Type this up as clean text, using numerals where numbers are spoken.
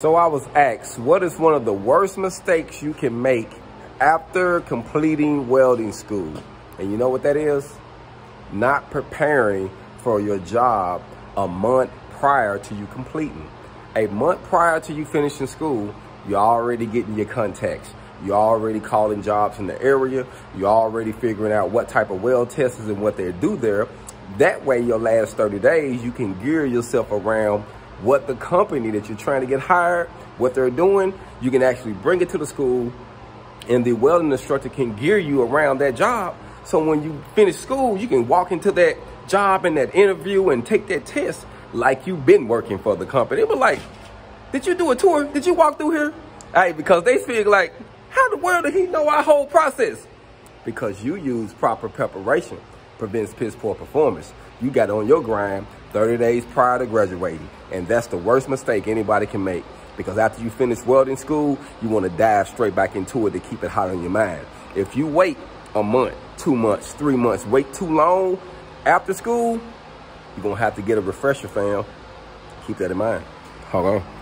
So I was asked, what is one of the worst mistakes you can make after completing welding school? And you know what that is? Not preparing for your job a month prior to you completing. A month prior to you finishing school, you're already getting your contacts. You're already calling jobs in the area. You're already figuring out what type of weld testers and what they do there. That way, your last 30 days, you can gear yourself around what the company that you're trying to get hired, what they're doing. You can actually bring it to the school, and the welding instructor can gear you around that job. So when you finish school, you can walk into that job and that interview and take that test like you've been working for the company. It was like, did you do a tour? Did you walk through here? Hey, because they feel like, how the world did he know our whole process? Because you use proper preparation, prevents piss poor performance. You got on your grind 30 days prior to graduating. And that's the worst mistake anybody can make. Because after you finish welding school, you want to dive straight back into it to keep it hot on your mind. If you wait a month, 2 months, 3 months, wait too long after school, you're going to have to get a refresher, fam. Keep that in mind. Hold on.